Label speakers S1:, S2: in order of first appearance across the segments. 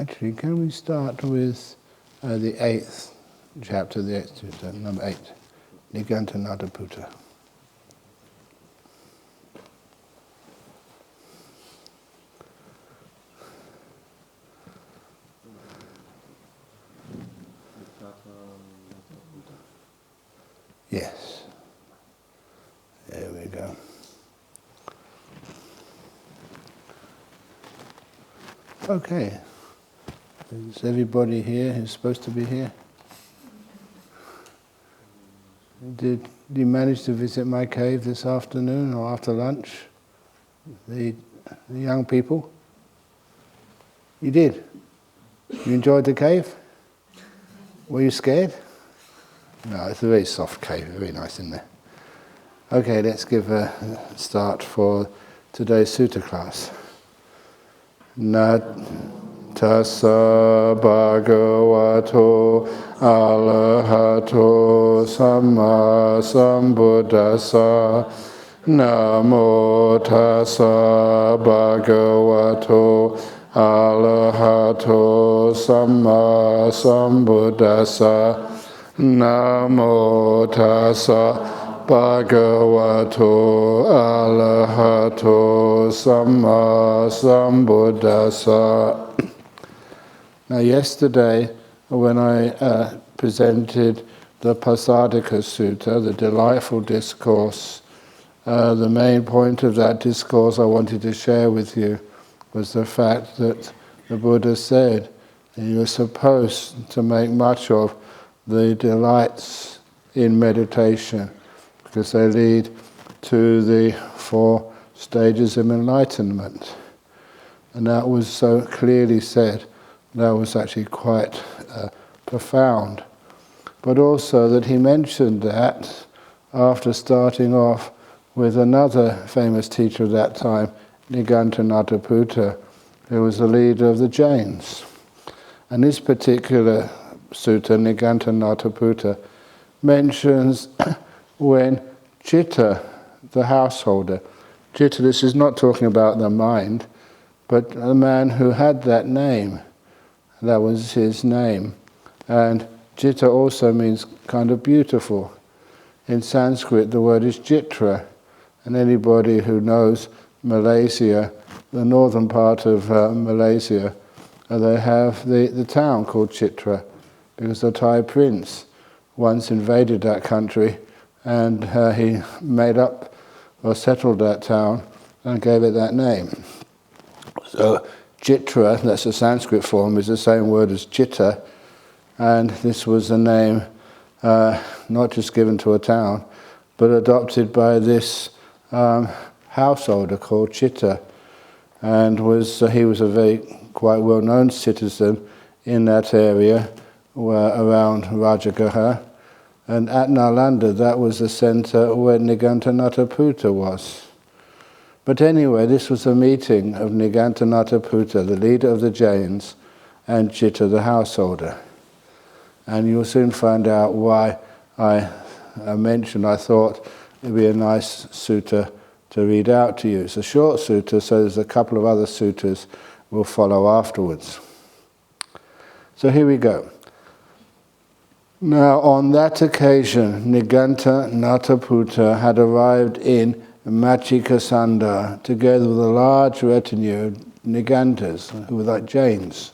S1: Actually, can we start with the 8th chapter, the 8th chapter, number 8, Nigantanataputta. Yes. There we go. Okay. Is everybody here who's supposed to be here? Did you manage to visit my cave this afternoon or after lunch? The young people? You did? You enjoyed the cave? Were you scared? No, it's a very soft cave, very nice in there. Okay, let's give a start for today's sutta class. Tassa bhagavato arahato samma sambuddhassa. Namo tassa bhagavato arahato samma sambuddhassa. Namo tassa bhagavato arahato samma sambuddhassa. Now yesterday, when I presented the Pasadika Sutta, the delightful discourse, the main point of that discourse I wanted to share with you was the fact that the Buddha said that you are supposed to make much of the delights in meditation, because they lead to the 4 stages of enlightenment. And that was so clearly said, that was actually quite profound. But also that he mentioned that after starting off with another famous teacher of that time, Nigantanataputta, who was the leader of the Jains. And this particular sutta, Nigantanataputta, mentions when Citta, the householder, Citta, this is not talking about the mind, but a man who had that name, that was his name. And Citta also means kind of beautiful. In Sanskrit, the word is Chitra, and anybody who knows Malaysia, the northern part of Malaysia, they have the town called Chitra, because the Thai prince once invaded that country, and he made up or settled that town and gave it that name. So Chitra, that's the Sanskrit form, is the same word as Citta, and this was a name not just given to a town, but adopted by this householder called Citta, and he was a very quite well-known citizen in that area around Rajagaha. And at Nalanda, that was the center where Nigantanataputta was. But anyway, this was a meeting of Nigantanataputta, the leader of the Jains, and Citta, the householder. And you'll soon find out why I thought it would be a nice sutta to read out to you. It's a short sutta, so there's a couple of other suttas we'll follow afterwards. So here we go. Now, on that occasion, Nigantanataputta had arrived in Machikasanda together with a large retinue of Nigantas, who were like Jains.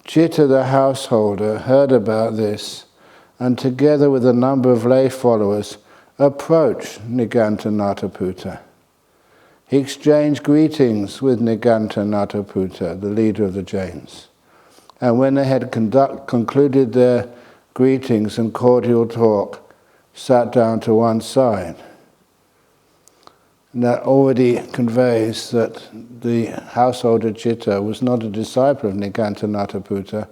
S1: Citta, the householder, heard about this, and together with a number of lay followers, approached Nigantanataputta. He exchanged greetings with Nigantanataputta, the leader of the Jains. And when they had concluded their greetings and cordial talk, sat down to one side. And that already conveys that the householder Citta was not a disciple of Nigantanataputta,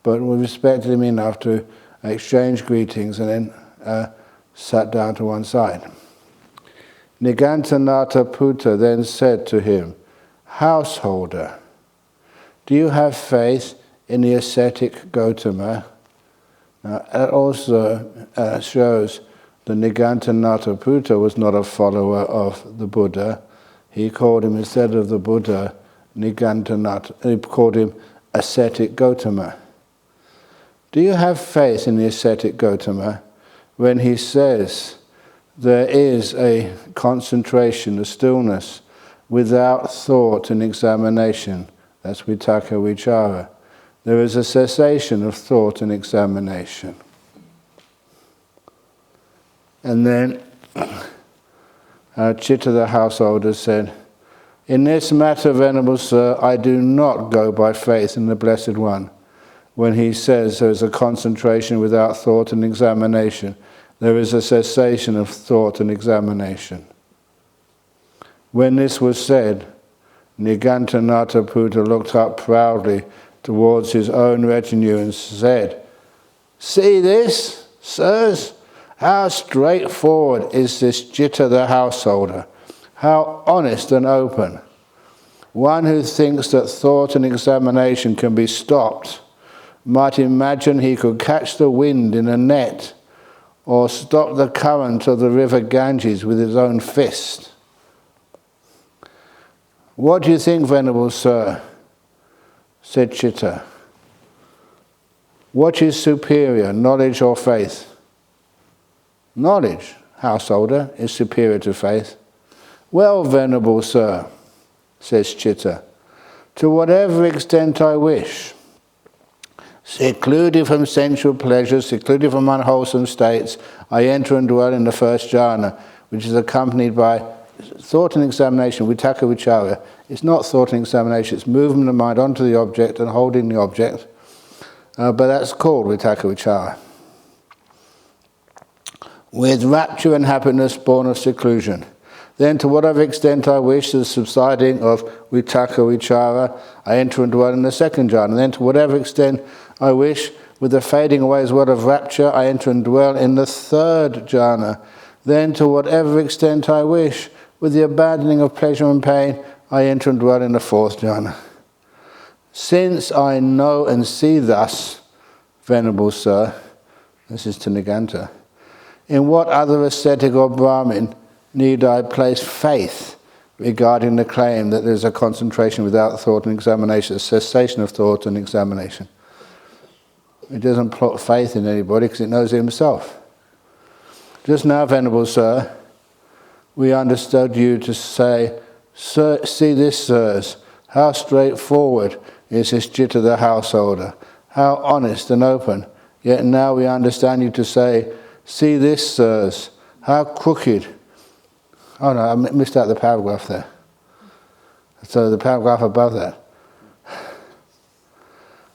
S1: but respected him enough to exchange greetings and then sat down to one side. Nigantanataputta then said to him, "Householder, do you have faith in the ascetic Gautama?" Now, that also shows that Nigantanataputta was not a follower of the Buddha. He called him, instead of the Buddha, Nigantanata. He called him ascetic Gotama. Do you have faith in the ascetic Gotama when he says there is a concentration, a stillness, without thought and examination? That's vitaka vichara. There is a cessation of thought and examination. And then Chitta the householder said, in this matter, Venerable Sir, I do not go by faith in the Blessed One. When he says there is a concentration without thought and examination, there is a cessation of thought and examination. When this was said, Nigantanata Putta looked up proudly towards his own retinue and said, see this, sirs? How straightforward is this Chitta the householder, how honest and open. One who thinks that thought and examination can be stopped might imagine he could catch the wind in a net or stop the current of the river Ganges with his own fist. What do you think, Venerable Sir? Said Chitta. What is superior, knowledge or faith? Knowledge, householder, is superior to faith. Well, Venerable Sir, says Chitta, to whatever extent I wish, secluded from sensual pleasures, secluded from unwholesome states, I enter and dwell in the first jhana, which is accompanied by thought and examination, vitaka vichara. It's not thought and examination, it's movement of mind onto the object and holding the object, but that's called vitaka vichara. With rapture and happiness born of seclusion. Then to whatever extent I wish, the subsiding of vitaka vichara, I enter and dwell in the second jhana. Then to whatever extent I wish, with the fading away as well of rapture, I enter and dwell in the third jhana. Then to whatever extent I wish, with the abandoning of pleasure and pain, I enter and dwell in the fourth jhana. Since I know and see thus, Venerable Sir, this is to Niganta, in what other ascetic or Brahmin need I place faith regarding the claim that there is a concentration without thought and examination, a cessation of thought and examination? It doesn't put faith in anybody because it knows it himself. Just now, Venerable Sir, we understood you to say, Sir, see this, sirs, how straightforward is this Chitta the householder, how honest and open. Yet now we understand you to say, see this, sirs, how crooked. Oh no, I missed out the paragraph there. So the paragraph above that.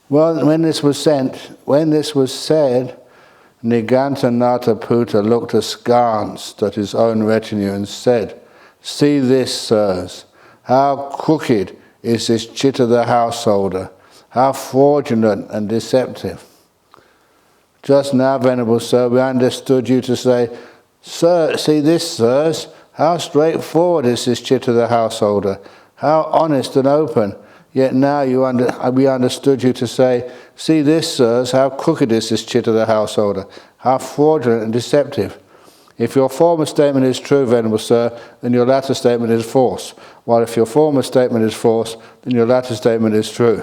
S1: Well, when this was said, Nigantanata Putta looked askance at his own retinue and said, see this, sirs, how crooked is this Chitta the householder, how fraudulent and deceptive. Just now, Venerable Sir, we understood you to say, Sir, see this, sirs, how straightforward is this Chitta the householder, how honest and open. Yet now we understood you to say, see this, sirs, how crooked is this Chitta the householder, how fraudulent and deceptive. If your former statement is true, Venerable Sir, then your latter statement is false. While if your former statement is false, then your latter statement is true.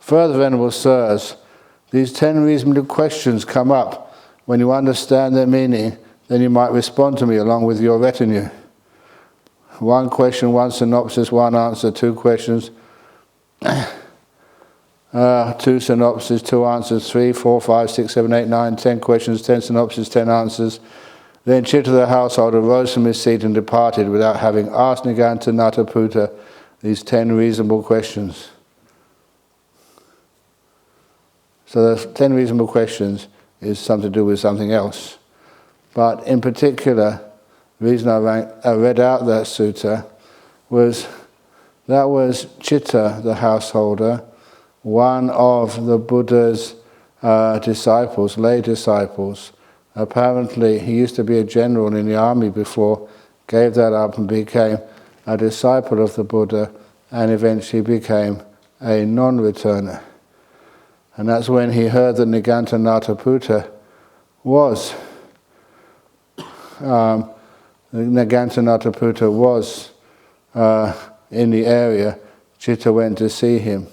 S1: Further, Venerable Sirs, these 10 reasonable questions come up. When you understand their meaning, then you might respond to me along with your retinue. 1 question, 1 synopsis, 1 answer, 2 questions, 2 synopses, 2 answers, 3, 4, 5, 6, 7, 8, 9, 10 questions, 10 synopses, 10 answers. Then Chitta the householder rose from his seat and departed without having asked Nigantanata Putta these 10 reasonable questions. So the 10 reasonable questions is something to do with something else. But in particular, the reason I read out that sutta was that was Chitta the householder, one of the Buddha's disciples, lay disciples. Apparently he used to be a general in the army before, gave that up and became a disciple of the Buddha and eventually became a non-returner. And that's when he heard that Nigantanata Putta was in the area Chitta went to see him.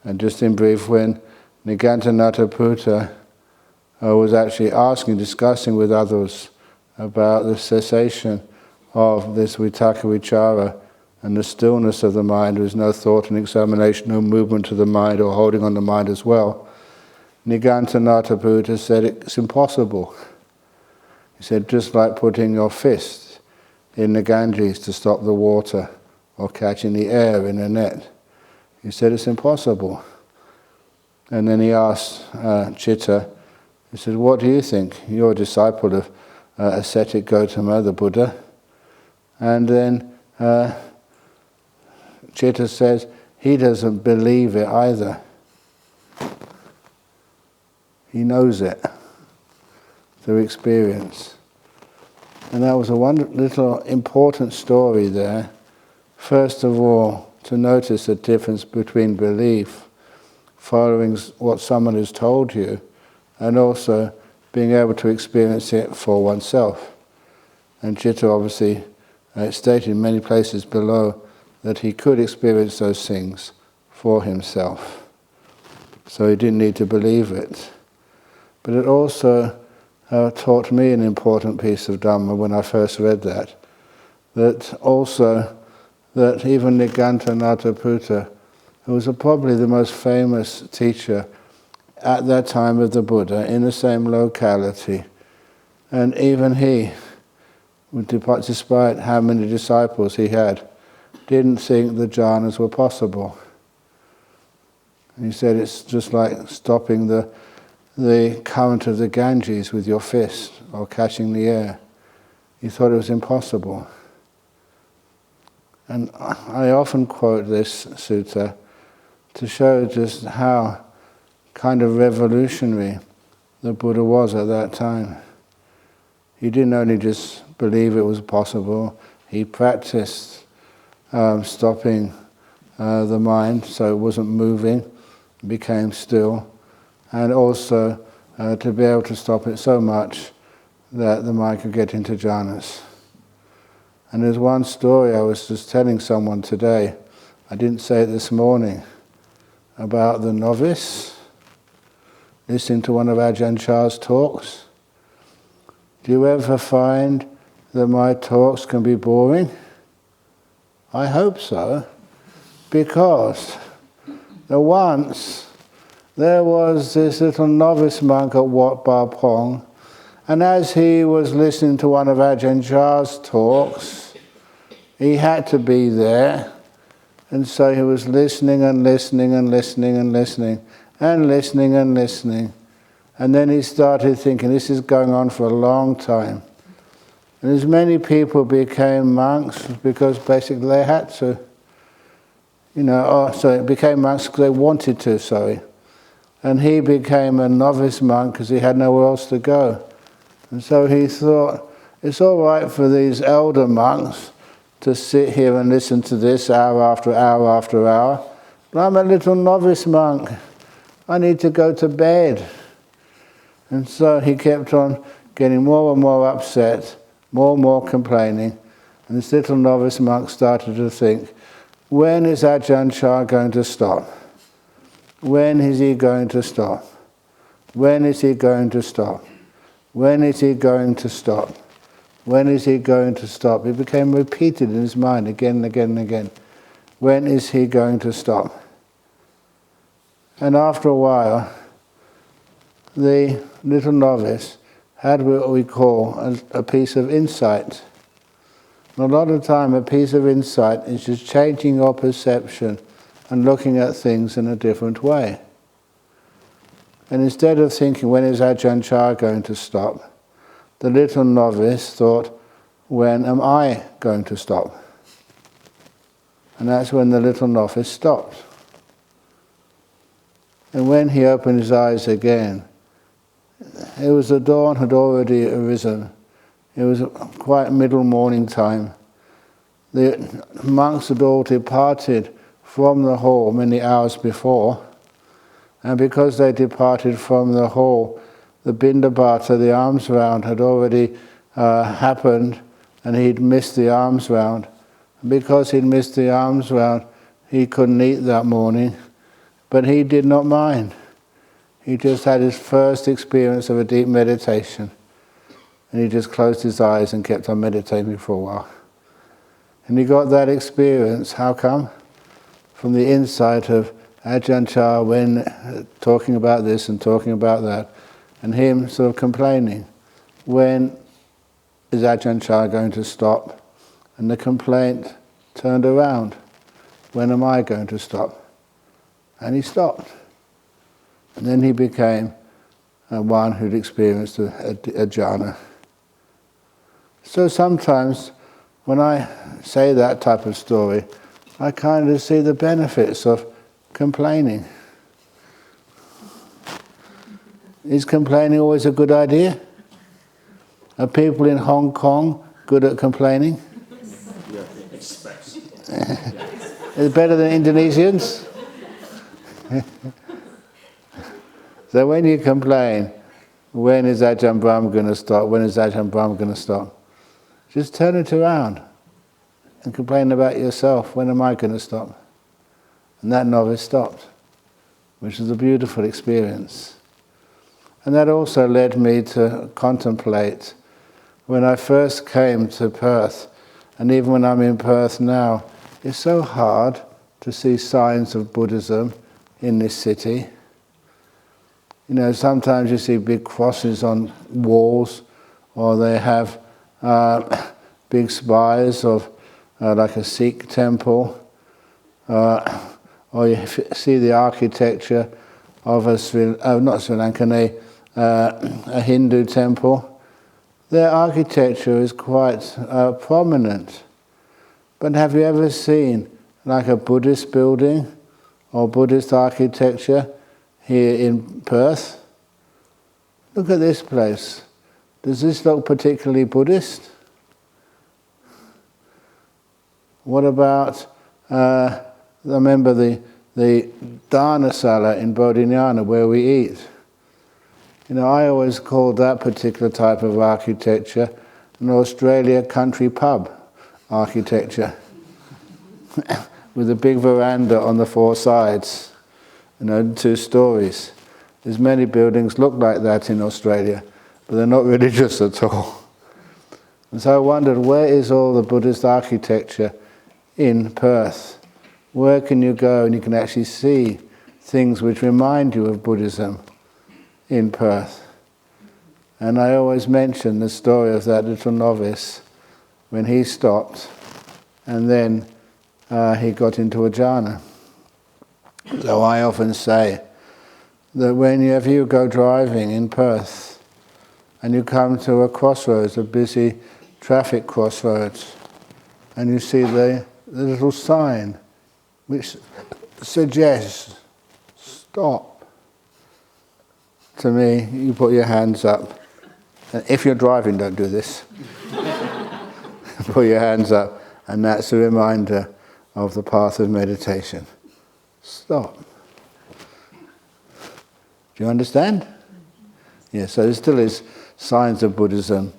S1: And just in brief, when Nigantanataputta was actually discussing with others about the cessation of this vitaka vichara and the stillness of the mind, there was no thought and examination, no movement of the mind or holding on the mind as well, Nigantanataputta said it's impossible. He said, just like putting your fist in the Ganges to stop the water or catching the air in a net. He said it's impossible. And then he asked Chitta, he said, what do you think? You're a disciple of ascetic Gautama, the Buddha. And then Chitta says, he doesn't believe it either. He knows it through experience. And that was a little important story there. First of all, to notice the difference between belief, following what someone has told you, and also being able to experience it for oneself. And Chitta obviously stated in many places below that he could experience those things for himself. So he didn't need to believe it. But it also taught me an important piece of Dhamma when I first read that even Nigantanataputta, who was probably the most famous teacher at that time of the Buddha in the same locality, and even he, despite how many disciples he had, didn't think the jhanas were possible. And he said it's just like stopping the current of the Ganges with your fist or catching the air. He thought it was impossible. And I often quote this sutta to show just how kind of revolutionary the Buddha was at that time. He didn't only just believe it was possible, he practiced stopping the mind so it wasn't moving, became still, and also to be able to stop it so much that the mind could get into jhanas. And there's one story I was just telling someone today, I didn't say it this morning, about the novice listening to one of Ajahn Chah's talks. Do you ever find that my talks can be boring? I hope so, because once there was this little novice monk at Wat Ba Pong, and as he was listening to one of Ajahn Chah's talks, he had to be there, and so he was listening and listening and listening and listening and listening and listening, and then he started thinking, this is going on for a long time. And as many people became monks because basically they had to, became monks because they wanted to, And he became a novice monk because he had nowhere else to go. And so he thought, it's all right for these elder monks to sit here and listen to this hour after hour after hour, but I'm a little novice monk. I need to go to bed. And so he kept on getting more and more upset, more and more complaining, and this little novice monk started to think, when is Ajahn Chah going to stop? When is he going to stop? When is he going to stop? When is he going to stop? When is he going to stop? It became repeated in his mind again and again and again. When is he going to stop? And after a while, the little novice had what we call a piece of insight. And a lot of the time, a piece of insight is just changing your perception and looking at things in a different way. And instead of thinking, when is Ajahn Chah going to stop? The little novice thought, when am I going to stop? And that's when the little novice stopped. And when he opened his eyes again, it was the dawn had already arisen. It was quite middle morning time. The monks had all departed from the hall many hours before, and because they departed from the hall, the Bindabata, the alms round, had already happened, and he'd missed the alms round. And because he'd missed the alms round, he couldn't eat that morning, but he did not mind. He just had his first experience of a deep meditation, and he just closed his eyes and kept on meditating for a while. And he got that experience. How come? From the insight of Ajahn Chah when talking about this and talking about that, and him sort of complaining, when is Ajahn Chah going to stop? And the complaint turned around. When am I going to stop? And he stopped. And then he became one who'd experienced a jhana. So sometimes when I say that type of story, I kind of see the benefits of complaining. Is complaining always a good idea? Are people in Hong Kong good at complaining?
S2: Yeah, expect.
S1: Is it better than Indonesians? So when you complain, when is Ajahn Brahm going to stop? When is Ajahn Brahm going to stop? Just turn it around and complain about yourself. When am I going to stop? And that novice stopped, which was a beautiful experience. And that also led me to contemplate, when I first came to Perth, and even when I'm in Perth now, it's so hard to see signs of Buddhism in this city. You know, sometimes you see big crosses on walls, or they have big spires of like a Sikh temple, or you see the architecture of a Hindu temple. Their architecture is quite prominent. But have you ever seen like a Buddhist building or Buddhist architecture here in Perth? Look at this place. Does this look particularly Buddhist? What about, I remember the Dharnasala in Bodhinyana where we eat. You know, I always called that particular type of architecture an Australia country pub architecture with a big veranda on the four sides, you know, 2 stories. There's many buildings look like that in Australia, but they're not religious at all. And so I wondered, where is all the Buddhist architecture in Perth? Where can you go and you can actually see things which remind you of Buddhism in Perth? And I always mention the story of that little novice when he stopped and then he got into a jhana. So I often say that whenever you go driving in Perth and you come to a crossroads, a busy traffic crossroads, and you see the little sign which suggests stop. To me, you put your hands up. And if you're driving, don't do this. Put your hands up, and that's a reminder of the path of meditation. Stop. Do you understand? Yes, so there still is signs of Buddhism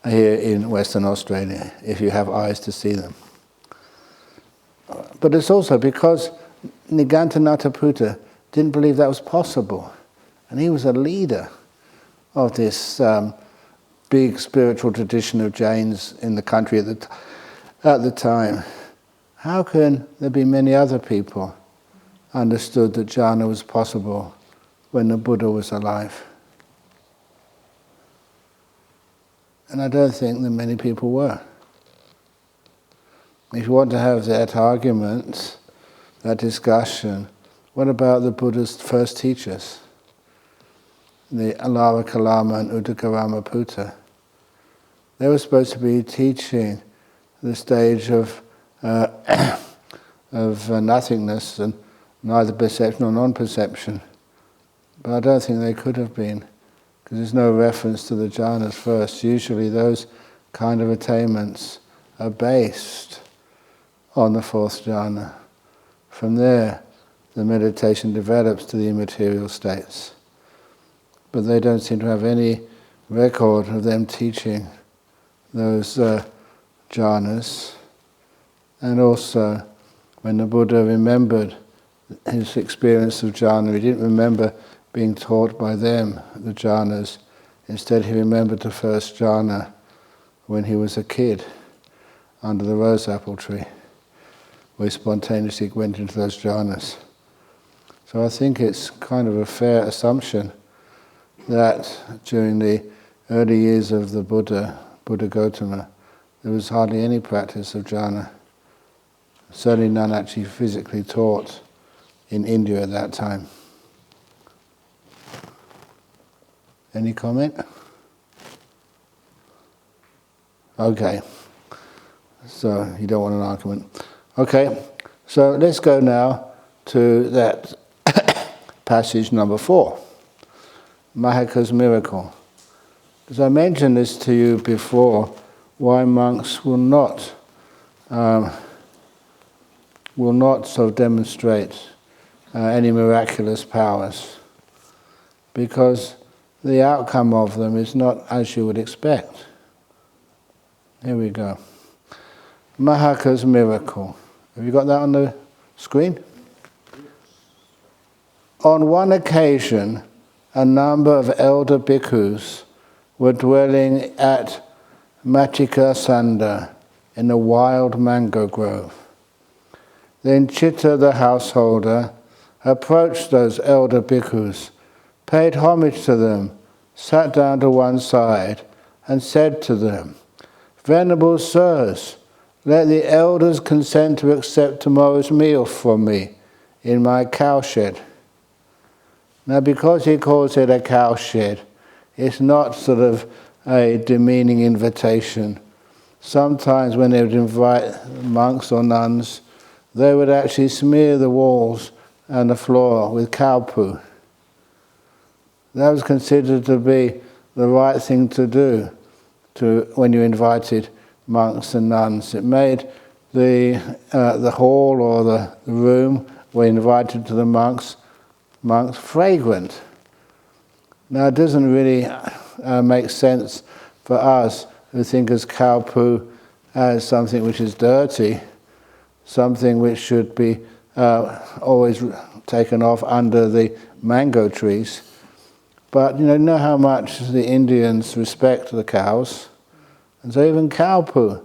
S1: here in Western Australia, if you have eyes to see them. But it's also because Nigantanataputta didn't believe that was possible. And he was a leader of this big spiritual tradition of Jains in the country at the time. How can there be many other people understood that jhana was possible when the Buddha was alive? And I don't think that many people were. If you want to have that argument, that discussion, what about the Buddha's first teachers? The Alara Kalama and Udakarama Putta. They were supposed to be teaching the stage of nothingness and neither perception nor non-perception. But I don't think they could have been, because there's no reference to the jhanas first. Usually those kind of attainments are based on the 4th jhana. From there, the meditation develops to the immaterial states. But they don't seem to have any record of them teaching those jhanas. And also, when the Buddha remembered his experience of jhana, he didn't remember being taught by them, the jhanas. Instead, he remembered the first jhana when he was a kid under the rose apple tree, where he spontaneously went into those jhanas. So I think it's kind of a fair assumption that during the early years of the Buddha Gautama, there was hardly any practice of jhana. Certainly none actually physically taught in India at that time. Any comment? Okay. So you don't want an argument. Okay, so let's go now to that passage number 4, Mahaka's miracle. As I mentioned this to you before, why monks will not sort of demonstrate any miraculous powers, because the outcome of them is not as you would expect. Here we go. Mahaka's miracle. Have you got that on the screen? On one occasion, a number of elder bhikkhus were dwelling at Matika Sanda in a wild mango grove. Then Chitta the householder approached those elder bhikkhus, paid homage to them, sat down to one side, and said to them, "Venerable sirs, let the elders consent to accept tomorrow's meal from me in my cowshed." Now, because he calls it a cowshed, it's not sort of a demeaning invitation. Sometimes when they would invite monks or nuns, they would actually smear the walls and the floor with cow poo. That was considered to be the right thing to do when you invited monks and nuns. It made the hall or the room where you invited to the monks fragrant. Now it doesn't really make sense for us who think of cow poo as something which is dirty, something which should be always taken off under the mango trees. But you know how much the Indians respect the cows, and so even cow poo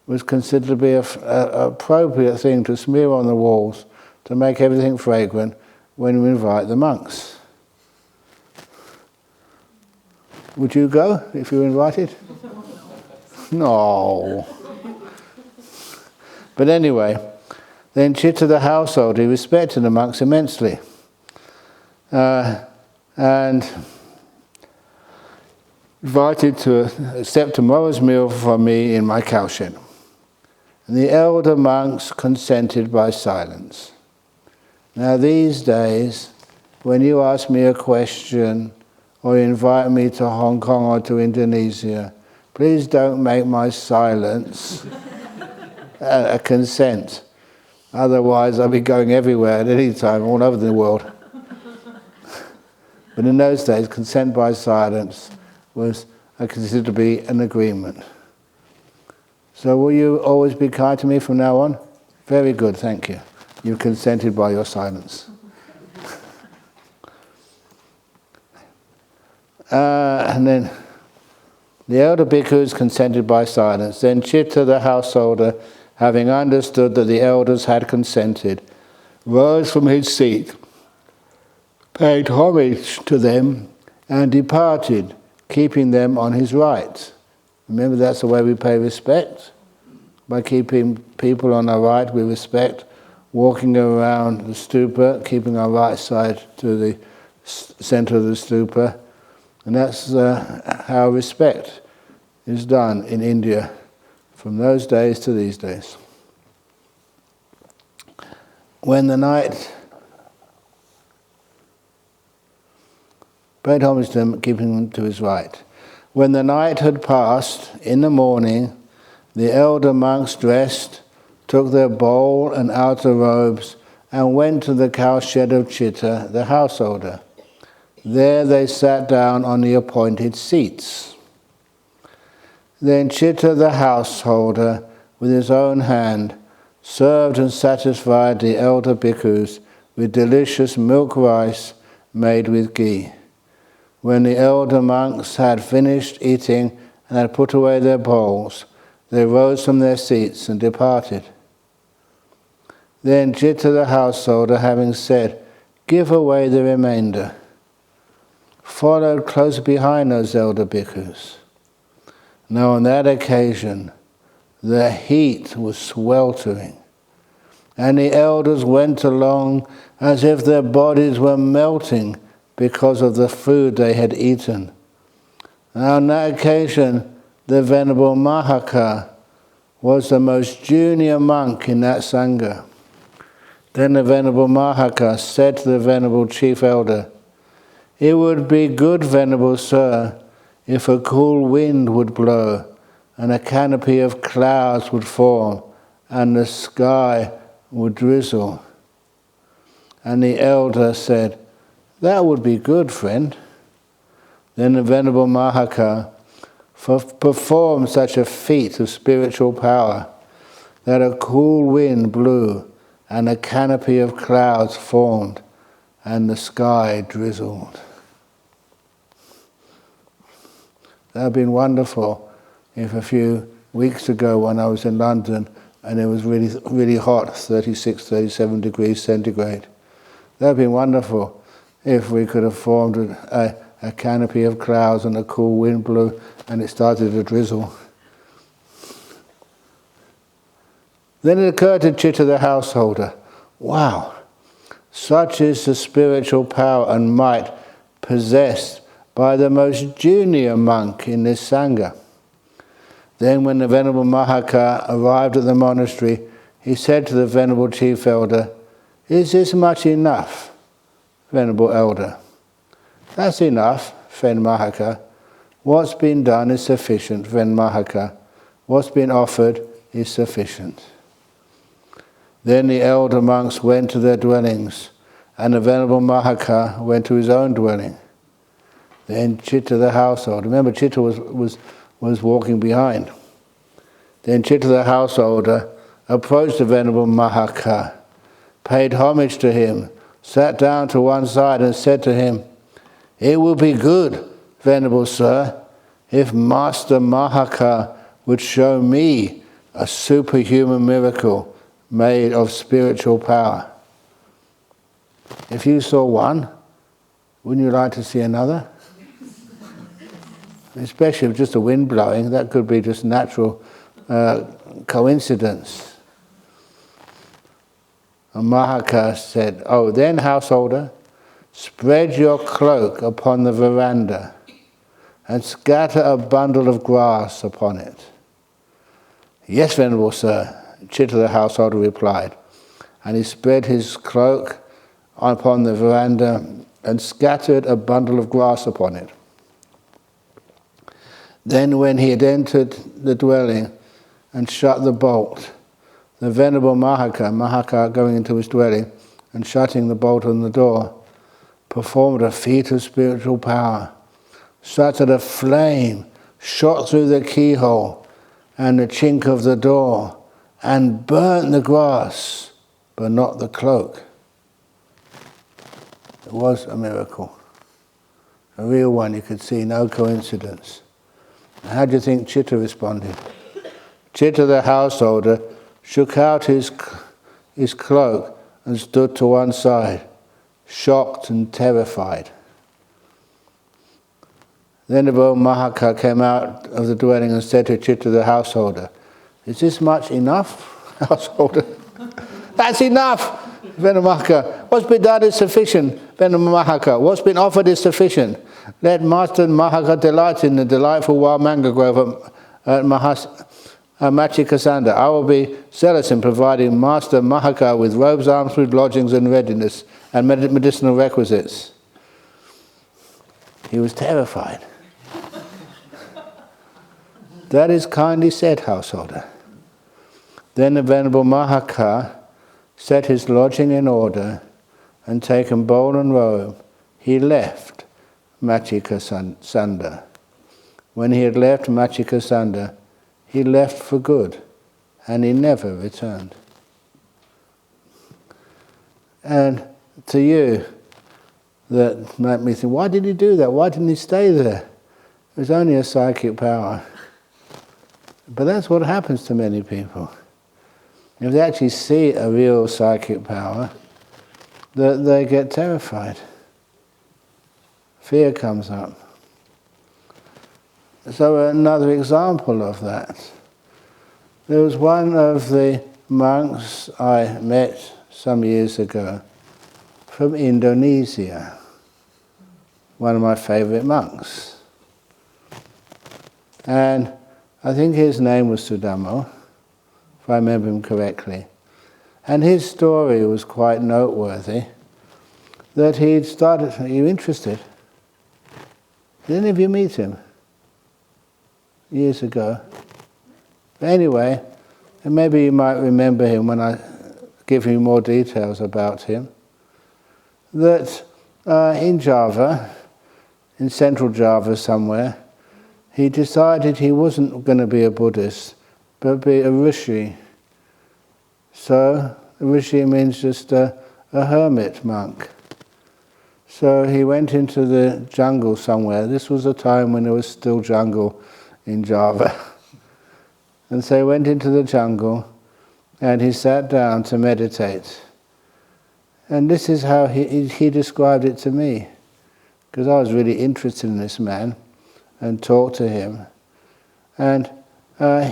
S1: was considered to be an appropriate thing to smear on the walls to make everything fragrant when we invite the monks. Would you go if you were invited? No. But anyway, then Chitta the household, he respected the monks immensely. And invited to accept tomorrow's meal from me in my cowshed. And the elder monks consented by silence. Now these days, when you ask me a question or invite me to Hong Kong or to Indonesia, please don't make my silence a consent. Otherwise I'll be going everywhere at any time, all over the world. But in those days, consent by silence was considered to be an agreement. So will you always be kind to me from now on? Very good, thank you. You've consented by your silence. And then the elder bhikkhus consented by silence. Then Chitta the householder, having understood that the elders had consented, rose from his seat, paid homage to them, and departed, keeping them on his right. Remember, that's the way we pay respect. By keeping people on our right, we respect. Walking around the stupa, keeping our right side to the center of the stupa. And that's how respect is done in India from those days to these days. When the night, paid homage to him, keeping him to his right. When the night had passed, in the morning, the elder monks dressed, took their bowl and outer robes, and went to the cowshed of Chitta, the householder. There they sat down on the appointed seats. Then Chitta, the householder, with his own hand, served and satisfied the elder bhikkhus with delicious milk rice made with ghee. When the elder monks had finished eating and had put away their bowls, they rose from their seats and departed. Then Chitta the householder, having said, "Give away the remainder," followed close behind those elder bhikkhus. Now on that occasion, the heat was sweltering, and the elders went along as if their bodies were melting because of the food they had eaten. Now on that occasion, the Venerable Mahaka was the most junior monk in that Sangha. Then the Venerable Mahaka said to the Venerable Chief Elder, "It would be good, Venerable Sir, if a cool wind would blow, and a canopy of clouds would form, and the sky would drizzle." And the elder said, "That would be good, friend." Then the Venerable Mahaka performed such a feat of spiritual power that a cool wind blew, and a canopy of clouds formed, and the sky drizzled. That would have been wonderful if a few weeks ago when I was in London and it was really, really hot, 36, 37 degrees centigrade. That would have been wonderful if we could have formed a canopy of clouds and a cool wind blew and it started to drizzle. Then it occurred to Chitta the householder, wow, such is the spiritual power and might possessed by the most junior monk in this Sangha. Then when the Venerable Mahaka arrived at the monastery, he said to the Venerable Chief Elder, "Is this much enough, Venerable Elder?" "That's enough, friend Mahaka. What's been done is sufficient, friend Mahaka. What's been offered is sufficient." Then the elder monks went to their dwellings, and the Venerable Mahaka went to his own dwelling. Then Chitta the householder, remember Chitta was walking behind. Then Chitta the householder approached the Venerable Mahaka, paid homage to him, sat down to one side and said to him, "It would be good, Venerable Sir, if Master Mahaka would show me a superhuman miracle made of spiritual power. If you saw one, wouldn't you like to see another?" Especially if just the wind blowing, that could be just natural coincidence. And Mahaka said, "Oh, then householder, spread your cloak upon the veranda and scatter a bundle of grass upon it." "Yes, Venerable Sir," Chitta the householder replied, and he spread his cloak upon the veranda and scattered a bundle of grass upon it. Then when he had entered the dwelling and shut the bolt, the Venerable Mahaka going into his dwelling and shutting the bolt on the door, performed a feat of spiritual power, such that a flame shot through the keyhole and the chink of the door and burnt the grass, but not the cloak. It was a miracle. A real one, you could see, no coincidence. How do you think Chitta responded? Chitta the householder shook out his cloak and stood to one side, shocked and terrified. Then the Venerable Mahaka came out of the dwelling and said to Chitta the householder, "Is this much enough, householder?" "That's enough, Venerable Mahaka. What's been done is sufficient, Venerable Mahaka. What's been offered is sufficient. Let Master Mahaka delight in the delightful wild mango grove at Machikasanda. I will be zealous in providing Master Mahaka with robes, arms, food, lodgings and readiness, and medicinal requisites." He was terrified. "That is kindly said, householder." Then the Venerable Mahaka set his lodging in order, and taking bowl and robe, he left Machikasanda. When he had left Machikasanda, he left for good, and he never returned. And to you, that might be thinking, why did he do that? Why didn't he stay there? It was only a psychic power. But that's what happens to many people. If they actually see a real psychic power, that they get terrified. Fear comes up. So another example of that. There was one of the monks I met some years ago from Indonesia, one of my favorite monks. And I think his name was Sudamo, if I remember him correctly. And his story was quite noteworthy, that he'd started... Are you interested? Did any of you meet him? Years ago. But anyway, and maybe you might remember him when I give you more details about him, that in Java, in central Java somewhere, he decided he wasn't going to be a Buddhist, but be a rishi. So, a rishi means just a hermit monk. So he went into the jungle somewhere. This was a time when there was still jungle in Java. And so he went into the jungle and he sat down to meditate. And this is how he described it to me, because I was really interested in this man and talked to him. And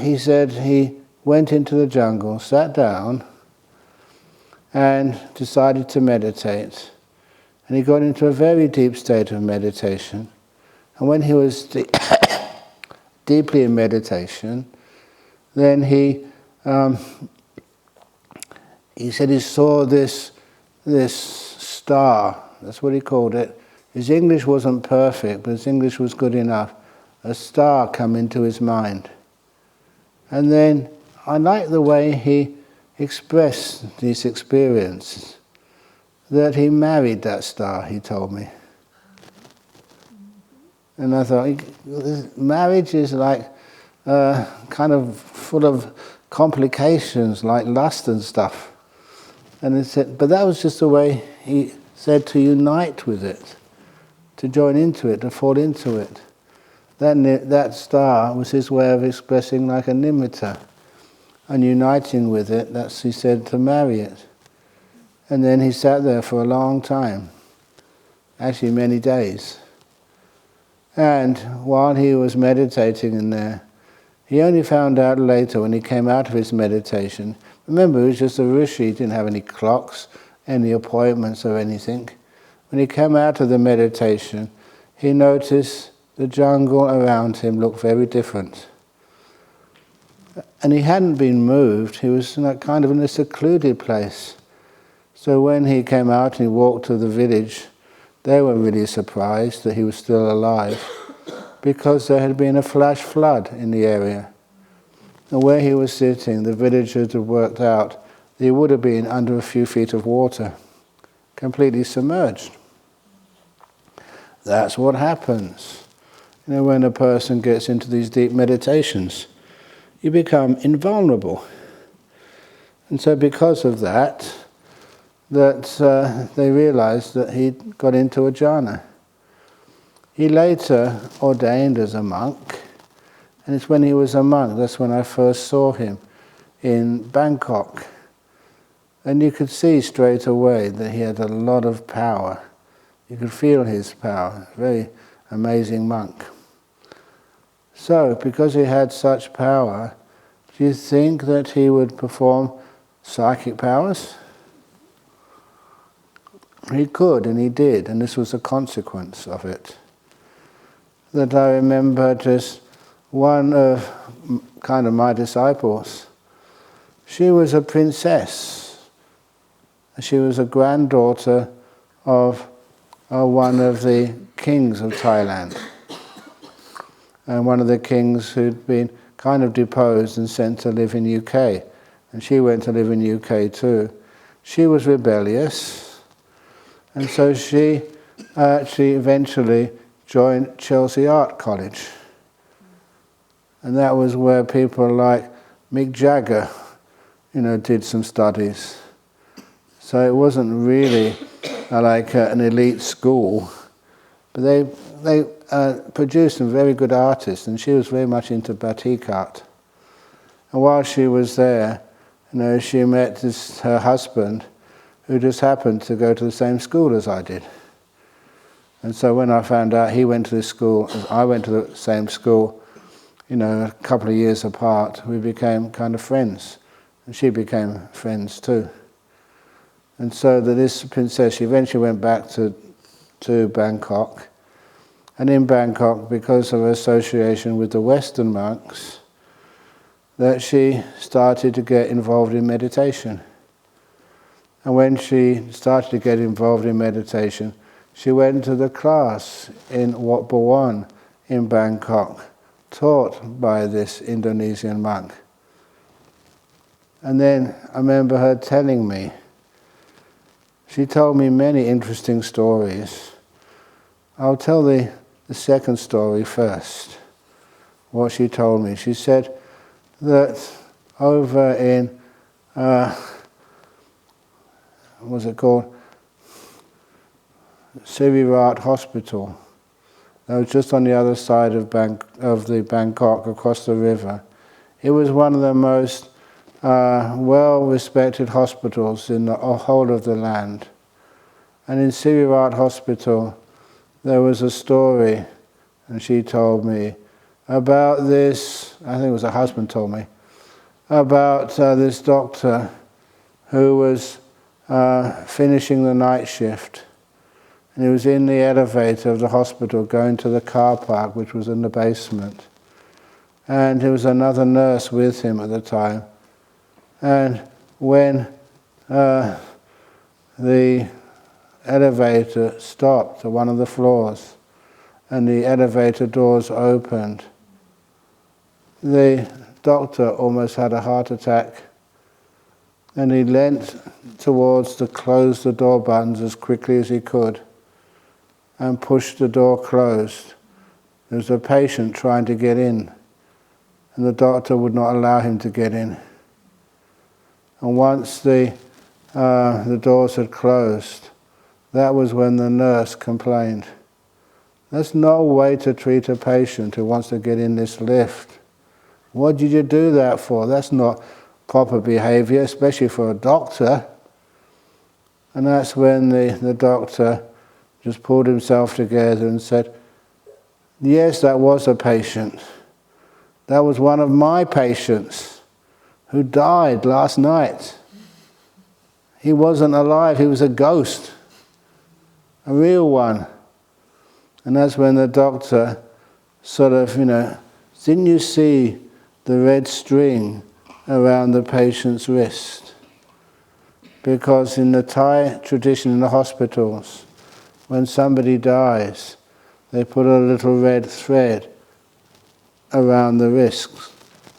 S1: he said he went into the jungle, sat down, and decided to meditate. And he got into a very deep state of meditation. And when he was deeply in meditation, then he said he saw this star. That's what he called it. His English wasn't perfect, but his English was good enough. A star come into his mind. And then I liked the way he expressed this experience, that he married that star, he told me. And I thought, marriage is like kind of full of complications, like lust and stuff. And he said, but that was just the way he said to unite with it, to join into it, to fall into it. That star was his way of expressing like a nimitta, and uniting with it, that's, he said, to marry it. And then he sat there for a long time, actually many days. And while he was meditating in there, he only found out later when he came out of his meditation. Remember, he was just a rishi, he didn't have any clocks, any appointments or anything. When he came out of the meditation, he noticed the jungle around him looked very different. And he hadn't been moved, he was kind of in a secluded place. So when he came out and he walked to the village, they were really surprised that he was still alive, because there had been a flash flood in the area. And where he was sitting, the villagers had worked out that he would have been under a few feet of water, completely submerged. That's what happens. You know, when a person gets into these deep meditations, you become invulnerable. And so because of that, they realized that he got into a jhana. He later ordained as a monk, and it's when he was a monk, that's when I first saw him in Bangkok. And you could see straight away that he had a lot of power. You could feel his power, very amazing monk. So, because he had such power, do you think that he would perform psychic powers? He could, and he did, and this was a consequence of it. That I remember just one of kind of my disciples. She was a princess. She was a granddaughter of one of the kings of Thailand. And one of the kings who'd been kind of deposed and sent to live in UK. And she went to live in UK too. She was rebellious. And so she actually eventually joined Chelsea Art College. And that was where people like Mick Jagger, did some studies. So it wasn't really like an elite school, but they produced some very good artists, and she was very much into batik art. And while she was there, she met her husband, who just happened to go to the same school as I did. And so when I found out he went to this school, as I went to the same school, a couple of years apart, we became kind of friends. And she became friends too. And so this princess, she eventually went back to Bangkok. And in Bangkok, because of her association with the Western monks, that she started to get involved in meditation. And when she started to get involved in meditation, she went to the class in Wat Bhawan in Bangkok, taught by this Indonesian monk. And then I remember her telling me, she told me many interesting stories. I'll tell the second story first, what she told me. She said that over in, what was it called? Sirirat Hospital. That was just on the other side of the Bangkok, across the river. It was one of the most well-respected hospitals in the whole of the land. And in Sirirat Hospital, there was a story, and she told me, about this, I think it was her husband told me, about this doctor who was finishing the night shift. And he was in the elevator of the hospital going to the car park, which was in the basement. And there was another nurse with him at the time. And when the elevator stopped at one of the floors and the elevator doors opened, the doctor almost had a heart attack. And he leant towards to close the door buttons as quickly as he could and pushed the door closed. There was a patient trying to get in, and the doctor would not allow him to get in. And once the doors had closed, that was when the nurse complained. That's no way to treat a patient who wants to get in this lift. What did you do that for? That's not proper behavior, especially for a doctor. And that's when the doctor just pulled himself together and said, yes, that was a patient. That was one of my patients who died last night. He wasn't alive, he was a ghost, a real one. And that's when the doctor sort of, didn't you see the red string around the patient's wrist? Because in the Thai tradition in the hospitals, when somebody dies, they put a little red thread around the wrist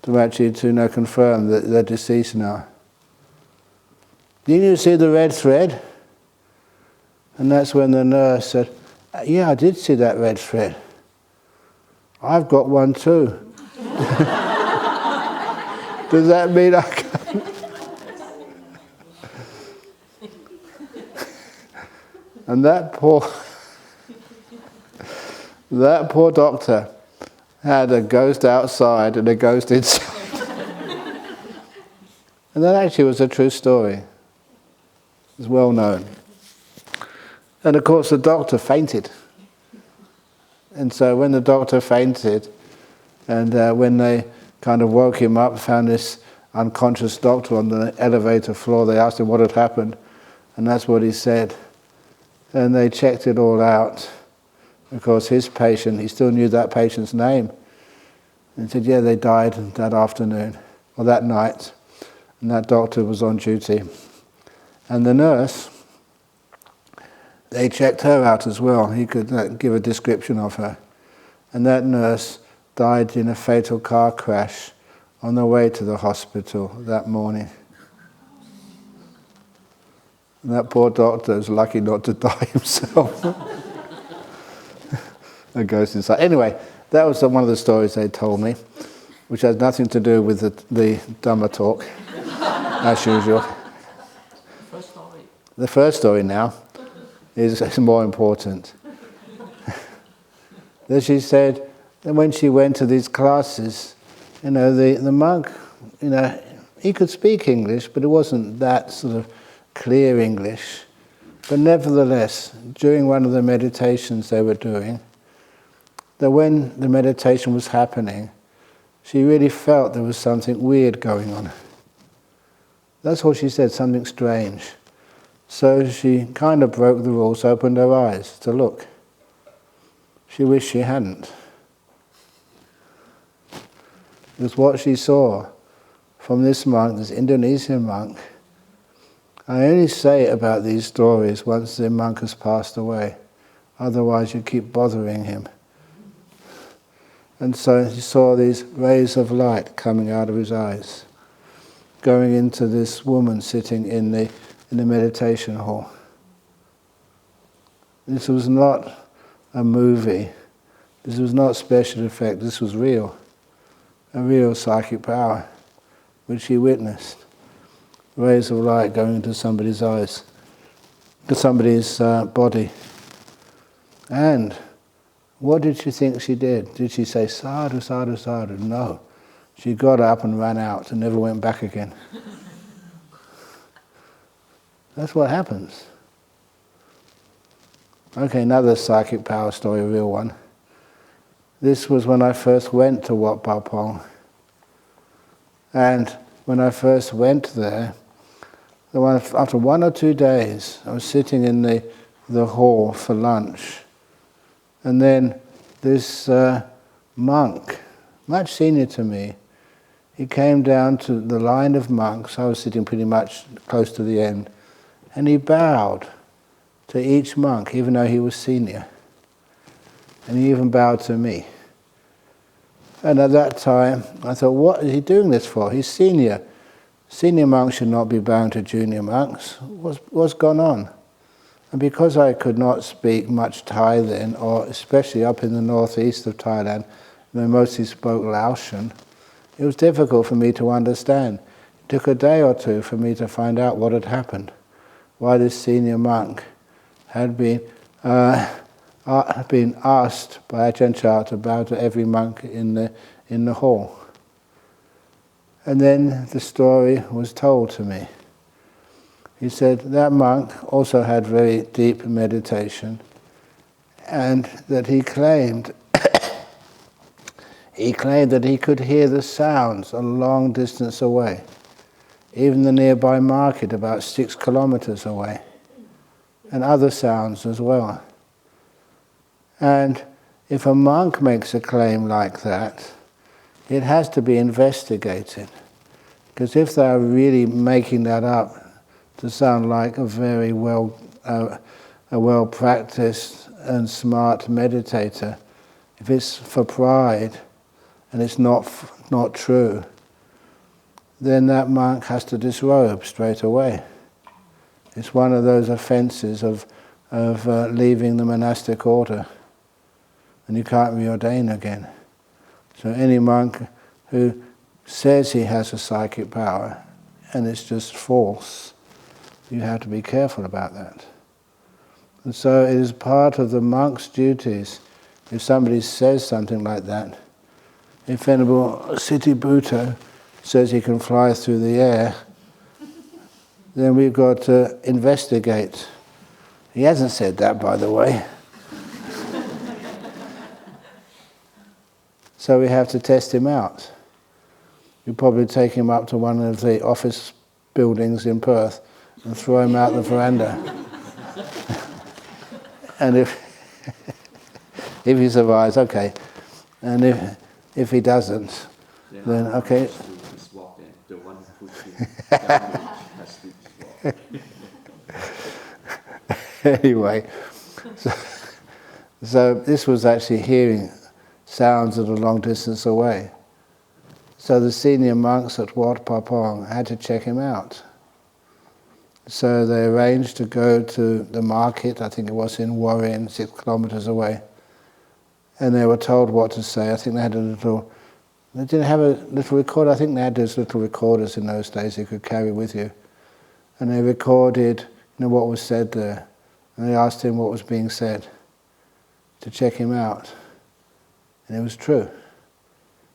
S1: to actually confirm that they're deceased now. Didn't you see the red thread? And that's when the nurse said, yeah, I did see that red thread. I've got one too. Does that mean I can? And that poor doctor had a ghost outside and a ghost inside. And that actually was a true story. It's well known. And of course the doctor fainted. And so when the doctor fainted, and when they kind of woke him up, found this unconscious doctor on the elevator floor, they asked him what had happened, and that's what he said. And they checked it all out. Of course, his patient, he still knew that patient's name. And he said, yeah, they died that afternoon, or that night. And that doctor was on duty. And the nurse, they checked her out as well. He could give a description of her. And that nurse died in a fatal car crash on the way to the hospital that morning. And that poor doctor was lucky not to die himself. A ghost inside. Anyway, that was one of the stories they told me, which has nothing to do with the Dhamma talk, as usual.
S2: First story.
S1: The first story now is more important. That she said that when she went to these classes, the monk, he could speak English, but it wasn't that sort of clear English. But nevertheless, during one of the meditations they were doing, that when the meditation was happening, she really felt there was something weird going on. That's what she said, something strange. So she kind of broke the rules, opened her eyes to look. She wished she hadn't. Because what she saw from this monk, this Indonesian monk, I only say about these stories once the monk has passed away. Otherwise you keep bothering him. And so he saw these rays of light coming out of his eyes, going into this woman sitting in the meditation hall. This was not a movie. This was not special effect. This was real. A real psychic power, which he witnessed. Rays of light going into somebody's eyes, to somebody's body. And what did she think she did? Did she say, sadhu, sadhu, sadhu? No. She got up and ran out and never went back again. That's what happens. Okay, another psychic power story, a real one. This was when I first went to Wat Pah Pong. And when I first went there, after 1 or 2 days, I was sitting in the hall for lunch. And then this monk, much senior to me, he came down to the line of monks. I was sitting pretty much close to the end. And he bowed to each monk, even though he was senior. And he even bowed to me. And at that time, I thought, what is he doing this for? He's senior. Senior monks should not be bowing to junior monks. What's gone on? And because I could not speak much Thai then, or especially up in the northeast of Thailand, they mostly spoke Laotian, it was difficult for me to understand. It took a day or two for me to find out what had happened, why this senior monk had been asked by Ajahn Chah to bow to every monk in the hall. And then the story was told to me. He said that monk also had very deep meditation, and that he claimed that he could hear the sounds a long distance away, even the nearby market about 6 kilometers away, and other sounds as well. And if a monk makes a claim like that, it has to be investigated. Because if they're really making that up to sound like a very well-practiced and smart meditator, if it's for pride and it's not true, then that monk has to disrobe straight away. It's one of those offences of leaving the monastic order, and you can't reordain again. So any monk who says he has a psychic power and it's just false, you have to be careful about that. And so it is part of the monk's duties, if somebody says something like that, if Venerable Siddhi says he can fly through the air, then we've got to investigate. He hasn't said that, by the way. So we have to test him out. We probably take him up to one of the office buildings in Perth and throw him out the veranda. And if he survives, okay. And if he doesn't, then okay.
S2: The one who has to
S1: Anyway, so this was actually hearing sounds at a long distance away. So the senior monks at Wat Pah Pong had to check him out. So they arranged to go to the market, I think it was in Warren, 6 kilometers away. And they were told what to say. I think they didn't have a little recorder. I think they had those little recorders in those days you could carry with you. And they recorded what was said there. And they asked him what was being said to check him out. And it was true.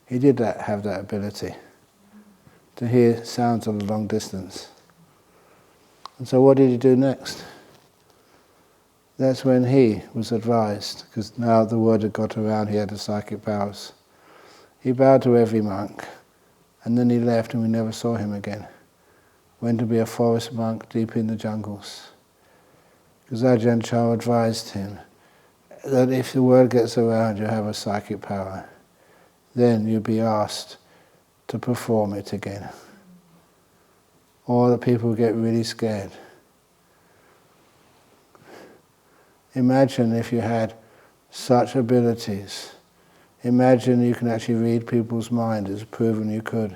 S1: He did have that ability to hear sounds on a long distance. And so what did he do next? That's when he was advised, because now the word had got around, he had the psychic powers. He bowed to every monk, and then he left and we never saw him again. Went to be a forest monk deep in the jungles. Because Ajahn Chah advised him that if the word gets around you have a psychic power, then you'll be asked to perform it again. Or the people get really scared. Imagine if you had such abilities. Imagine you can actually read people's minds. It's proven you could.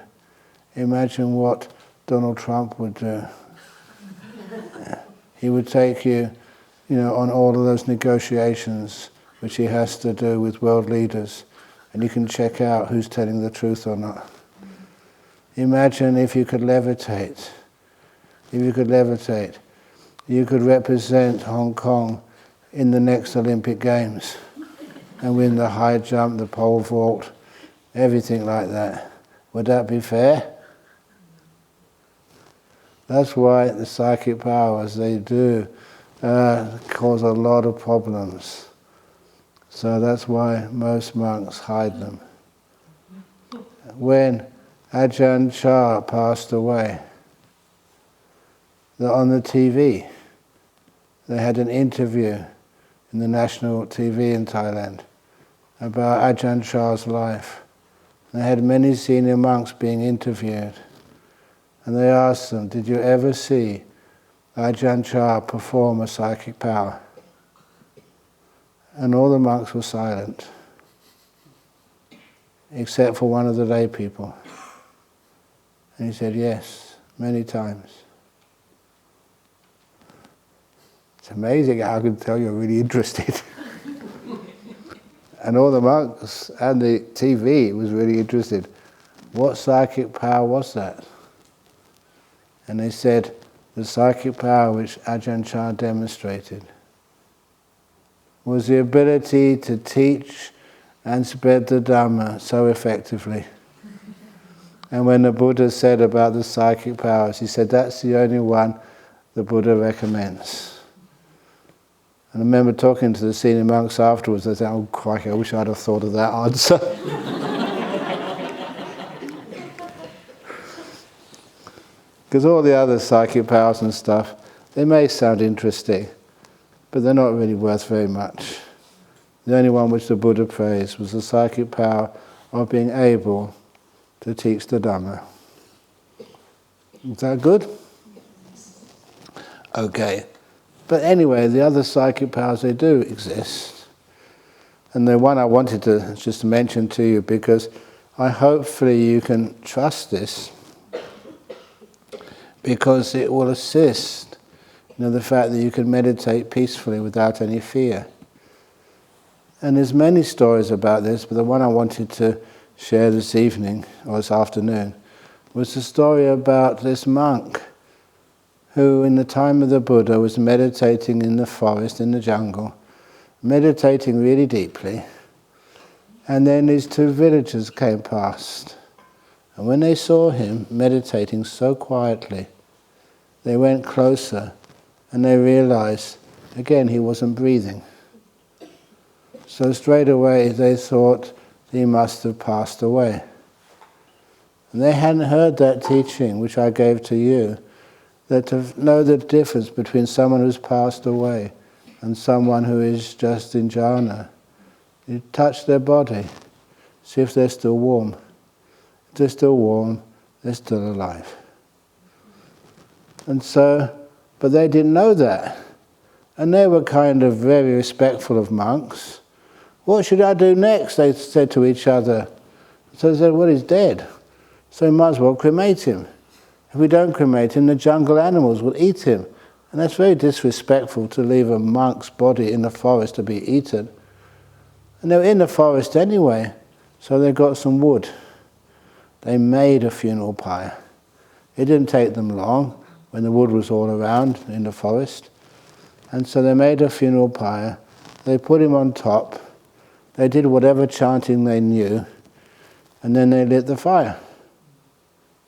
S1: Imagine what Donald Trump would do. He would take you, on all of those negotiations which he has to do with world leaders, and you can check out who's telling the truth or not. Imagine if you could levitate. If you could levitate, you could represent Hong Kong in the next Olympic Games and win the high jump, the pole vault, everything like that. Would that be fair? That's why the psychic powers, they do cause a lot of problems. So that's why most monks hide them. When Ajahn Chah passed away, on the TV, they had an interview in the national TV in Thailand about Ajahn Chah's life. They had many senior monks being interviewed. And they asked them, did you ever see Ajahn Chah perform a psychic power? And all the monks were silent, except for one of the lay people. And he said, yes, many times. It's amazing how I can tell you're really interested. And all the monks and the TV was really interested. What psychic power was that? And they said, the psychic power which Ajahn Chah demonstrated was the ability to teach and spread the Dhamma so effectively. And when the Buddha said about the psychic powers, he said, that's the only one the Buddha recommends. And I remember talking to the senior monks afterwards, they said, oh crikey, I wish I'd have thought of that answer. Because all the other psychic powers and stuff, they may sound interesting, but they're not really worth very much. The only one which the Buddha praised was the psychic power of being able to teach the Dhamma. Is that good? Okay. But anyway, the other psychic powers, they do exist. And the one I wanted to just mention to you, because hopefully you can trust this, because it will assist the fact that you can meditate peacefully without any fear. And there's many stories about this, but the one I wanted to share this evening, or this afternoon, was the story about this monk who in the time of the Buddha was meditating in the forest, in the jungle, meditating really deeply. And then these two villagers came past. And when they saw him meditating so quietly, they went closer and they realized, again, he wasn't breathing. So straight away they thought he must have passed away. And they hadn't heard that teaching which I gave to you, that to know the difference between someone who's passed away and someone who is just in jhana. You touch their body, see if they're still warm. If they're still warm, they're still alive. And so, but they didn't know that. And they were kind of very respectful of monks. What should I do next? They said to each other. So they said, well, he's dead. So we might as well cremate him. If we don't cremate him, the jungle animals will eat him. And that's very disrespectful to leave a monk's body in the forest to be eaten. And they were in the forest anyway, so they got some wood. They made a funeral pyre. It didn't take them long. when the wood was all around in the forest. And so they made a funeral pyre, they put him on top, they did whatever chanting they knew, and then they lit the fire.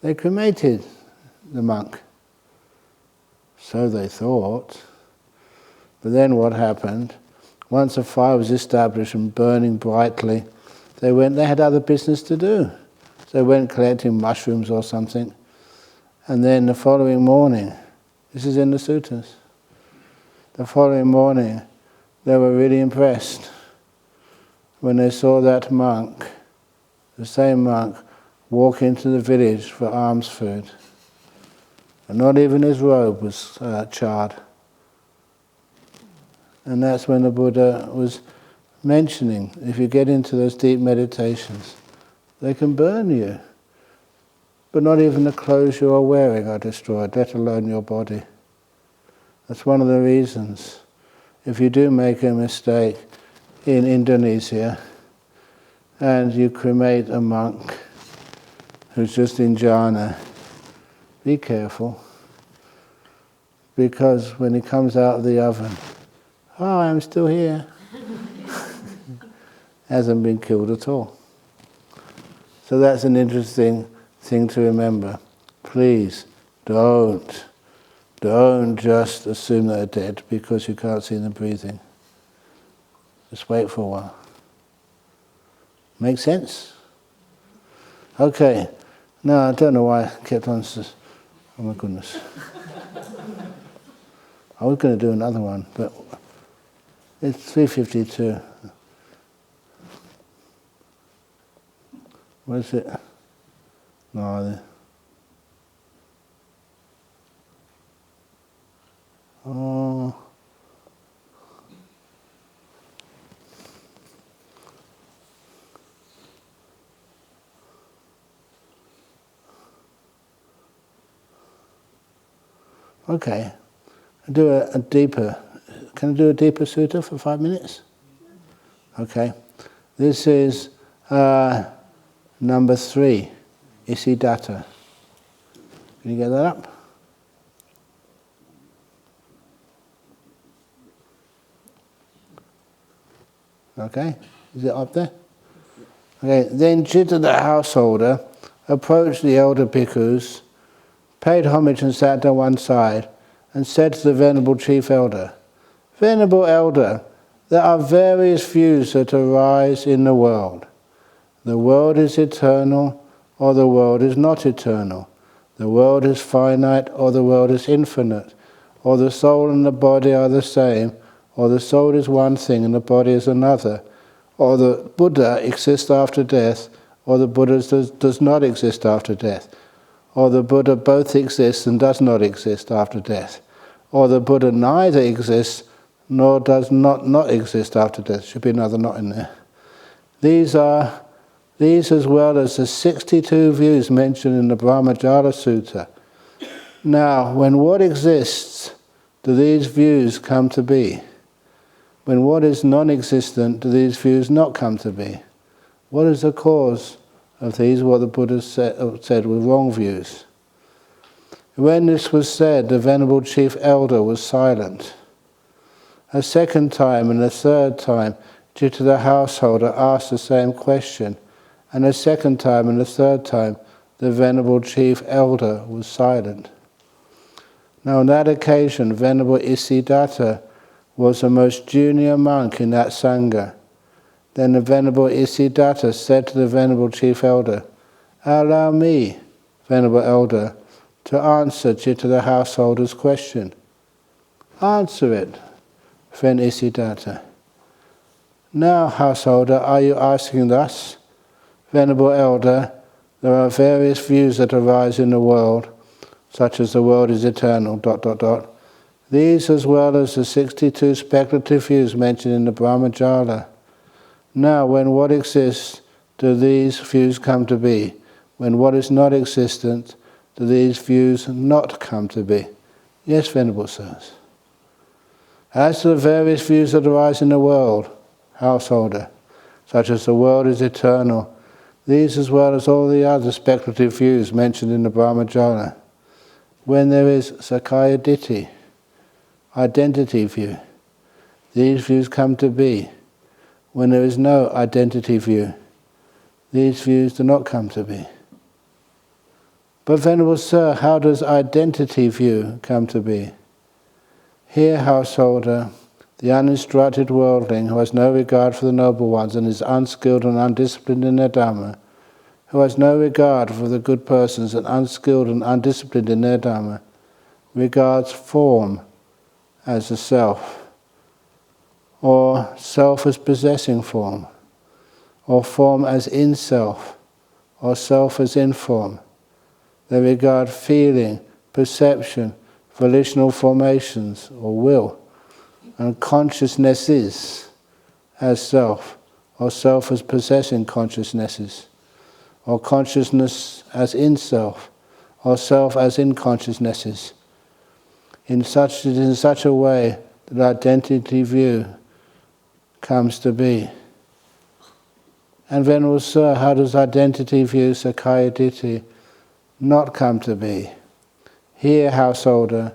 S1: They cremated the monk. So they thought. But then what happened? Once a fire was established and burning brightly, they had other business to do. So they went collecting mushrooms or something. And then the following morning, this is in the suttas, the following morning they were really impressed when they saw that monk, the same monk, walk into the village for alms food. And not even his robe was charred. And that's when the Buddha was mentioning, if you get into those deep meditations, they can burn you. But not even the clothes you are wearing are destroyed, let alone your body. That's one of the reasons. If you do make a mistake in Indonesia and you cremate a monk who's just in jhana, be careful. Because when he comes out of the oven, oh, I'm still here. Hasn't been killed at all. So that's an interesting thing to remember. Please don't just assume they're dead because you can't see them breathing. Just wait for a while. Make sense? Okay. No, I don't know why I kept on. Oh my goodness. I was going to do another one, but it's 3:52. What is it? No. Oh. Okay. Do a deeper. Can I do a deeper sutta for 5 minutes? Okay. This is number 3, Isidatta. Can you get that up? Okay. Is it up there? Okay. Then Chitta the householder approached the elder bhikkhus, paid homage and sat on one side, and said to the Venerable Chief Elder, Venerable Elder, there are various views that arise in the world. The world is eternal, or the world is not eternal. The world is finite, or the world is infinite. Or the soul and the body are the same, or the soul is one thing and the body is another. Or the Buddha exists after death, or the Buddha does not exist after death. Or the Buddha both exists and does not exist after death. Or the Buddha neither exists nor does not exist after death. Should be another not in there. These as well as the 62 views mentioned in the Brahmajala Sutta. Now, when what exists, do these views come to be? When what is non-existent, do these views not come to be? What is the cause of these, what the Buddha said were wrong views? When this was said, the Venerable Chief Elder was silent. A second time and a third time, Chitta the householder asked the same question, and a second time and a third time, the Venerable Chief Elder was silent. Now on that occasion, Venerable Isidatta was the most junior monk in that Sangha. Then the Venerable Isidatta said to the Venerable Chief Elder, Allow me, Venerable Elder, to answer Chitta the householder's question. Answer it, Ven Isidatta. Now, householder, are you asking thus? Venerable Elder, there are various views that arise in the world, such as the world is eternal, ... These as well as the 62 speculative views mentioned in the Brahmajala. Now, when what exists, do these views come to be? When what is not existent, do these views not come to be? Yes, Venerable Sirs. As to the various views that arise in the world, householder, such as the world is eternal, these as well as all the other speculative views mentioned in the Brahmajala. when there is Sakkaya Ditthi, identity view, these views come to be. When there is no identity view, these views do not come to be. But Venerable Sir, how does identity view come to be? Here, householder, the uninstructed worldling who has no regard for the noble ones and is unskilled and undisciplined in their Dhamma, who has no regard for the good persons and unskilled and undisciplined in their Dhamma, regards form as the self, or self as possessing form, or form as in self, or self as in form. They regard feeling, perception, volitional formations, or will, and consciousnesses as self, or self as possessing consciousnesses, or consciousness as in self, or self as in consciousnesses, in such a way that identity view comes to be. And Venerable Sir, how does identity view, Sakkaya Ditthi, not come to be? Here, householder,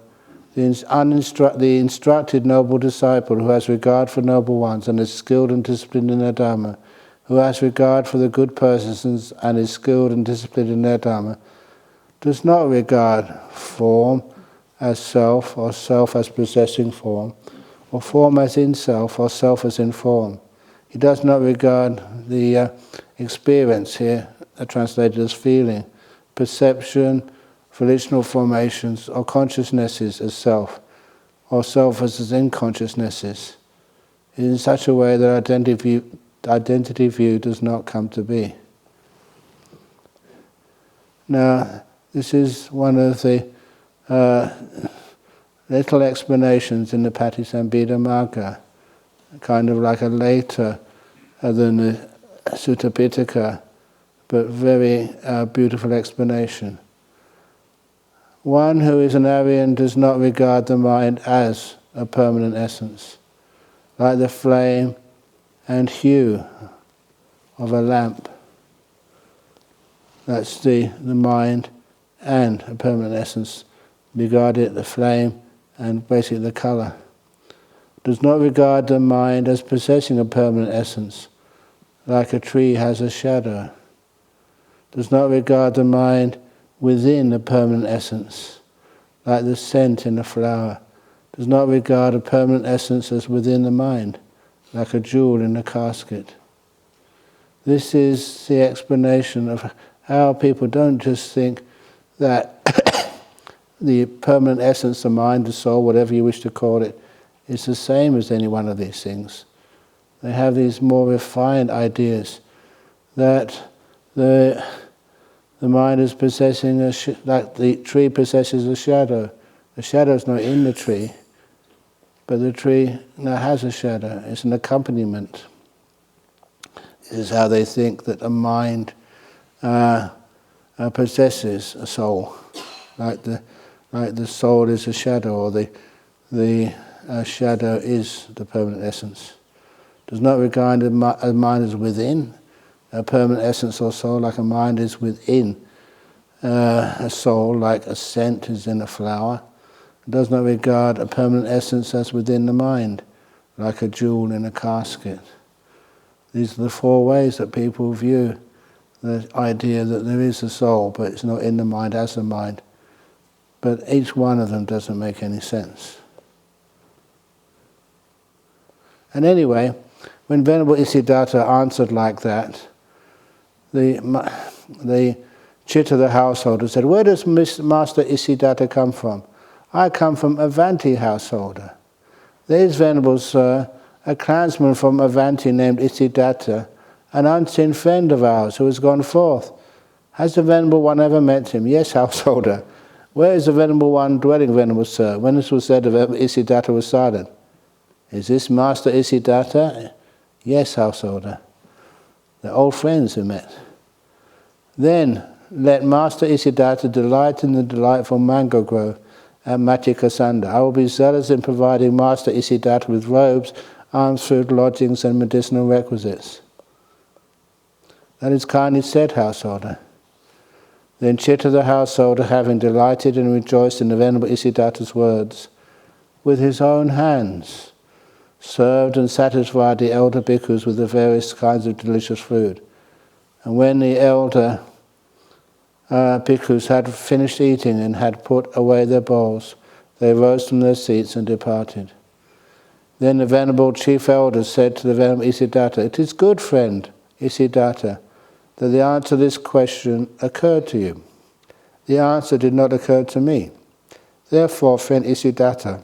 S1: the instructed noble disciple who has regard for noble ones and is skilled and disciplined in their Dhamma, who has regard for the good persons and is skilled and disciplined in their Dhamma, does not regard form as self, or self as possessing form, or form as in self, or self as in form. He does not regard the experience here, translated as feeling, perception, volitional formations, or consciousnesses as self, or self as in consciousnesses, in such a way that identity view does not come to be. Now, this is one of the little explanations in the Patisambhida Magga, kind of like a later than the Sutta Pitaka, but very beautiful explanation. One who is an Aryan does not regard the mind as a permanent essence, like the flame and hue of a lamp. That's the mind and a permanent essence. Regard it, the flame, and basically the colour. Does not regard the mind as possessing a permanent essence, like a tree has a shadow. Does not regard the mind within a permanent essence, like the scent in a flower. Does not regard a permanent essence as within the mind, like a jewel in a casket. This is the explanation of how people don't just think that the permanent essence, the mind, the soul, whatever you wish to call it, is the same as any one of these things. They have these more refined ideas that the mind is possessing like the tree possesses a shadow. The shadow is not in the tree, but the tree now has a shadow. It's an accompaniment. This is how they think that a mind possesses a soul, like the soul is a shadow, or the shadow is the permanent essence. Does not regard a mind as within a permanent essence or soul, like a mind is within a soul, like a scent is in a flower. It does not regard a permanent essence as within the mind, like a jewel in a casket. These are the four ways that people view the idea that there is a soul, but it's not in the mind as a mind. But each one of them doesn't make any sense. And anyway, when Venerable Isiddhata answered like that, the chit of the householder said, "Where does Master Isiddhata come from?" "I come from Avanti, householder." "There is, Venerable Sir, a clansman from Avanti named Isiddhata, an unseen friend of ours who has gone forth. Has the Venerable One ever met him?" "Yes, householder." "Where is the Venerable One dwelling, Venerable Sir?" When this was said, Isiddhata was silent. "Is this Master Isiddhata?" "Yes, householder." They're old friends who met. "Then let Master Isiddhata delight in the delightful mango grove at Matikasanda. I will be zealous in providing Master Isiddhata with robes, alms, food, lodgings, and medicinal requisites." "That is kindly said, householder." Then Chitta the householder, having delighted and rejoiced in the Venerable Isidatta's words, with his own hands served and satisfied the elder bhikkhus with the various kinds of delicious food. And when the elder bhikkhus had finished eating and had put away their bowls, they rose from their seats and departed. Then the Venerable Chief Elder said to the Venerable Isidatta, "It is good, friend Isidatta, that the answer to this question occurred to you. The answer did not occur to me. Therefore, friend Isidatta,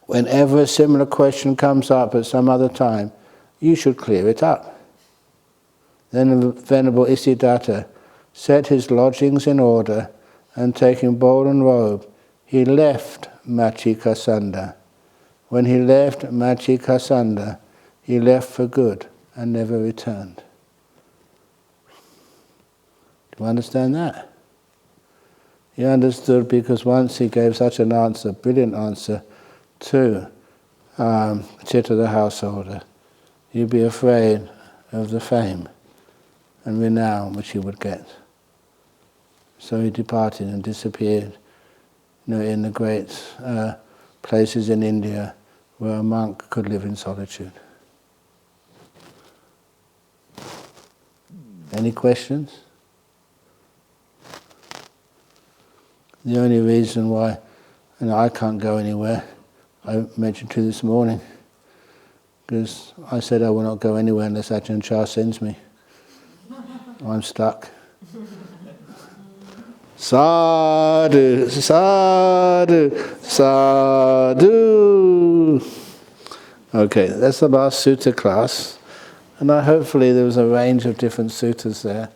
S1: whenever a similar question comes up at some other time, you should clear it up." Then the Venerable Isidatta set his lodgings in order, and taking bowl and robe, he left Machikasanda. When he left Machikasanda, he left for good and never returned. Do you understand that? He understood because once he gave such an answer, brilliant answer, to Chitta the householder, you'd be afraid of the fame and renown which he would get. So he departed and disappeared, in the great places in India where a monk could live in solitude. Any questions? The only reason why I can't go anywhere, I mentioned to you this morning, because I said I will not go anywhere unless Ajahn Chah sends me. I'm stuck. Sadhu, sadhu, sadhu. Okay, that's the last sutta class, and hopefully there was a range of different suttas there,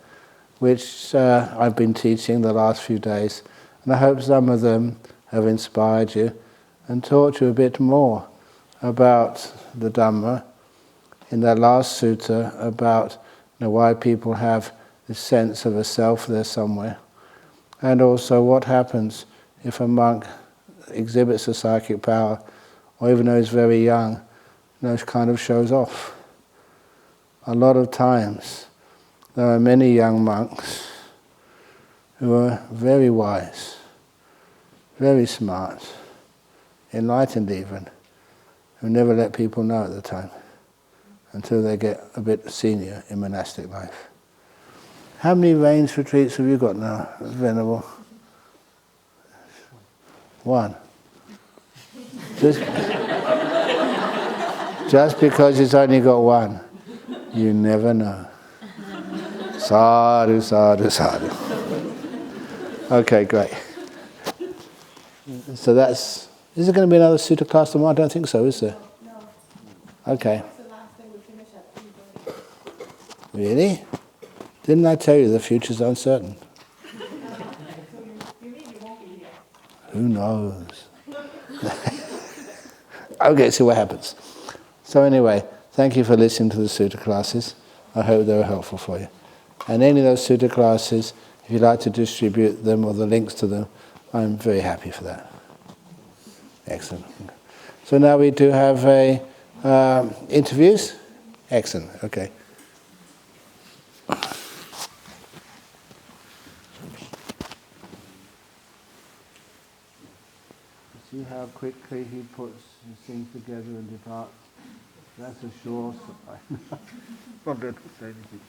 S1: which I've been teaching the last few days, and I hope some of them have inspired you and taught you a bit more about the Dhamma. In that last sutta about why people have this sense of a self there somewhere, and also what happens if a monk exhibits a psychic power, or even though he's very young, kind of shows off. A lot of times there are many young monks who are very wise, very smart, enlightened even, who never let people know at the time, until they get a bit senior in monastic life. How many range retreats have you got now, Venerable? One. Just because it's only got one, you never know. Sadhu, sadhu, sadhu. Okay, great. So is there going to be another sutta class tomorrow? I don't think so, is there?
S3: No.
S1: Okay.
S3: That's the last thing we finish at 3:30.
S1: Really? Didn't I tell you the future's uncertain?
S3: So you mean you won't be here?
S1: Who knows? Okay, see what happens. So anyway, thank you for listening to the sutta classes. I hope they were helpful for you. And any of those sutta classes, if you'd like to distribute them or the links to them, I'm very happy for that. Excellent. So now we do have interviews. Excellent. Okay. See how quickly he puts his things together and departs. That's a sure sign. Not going to say anything.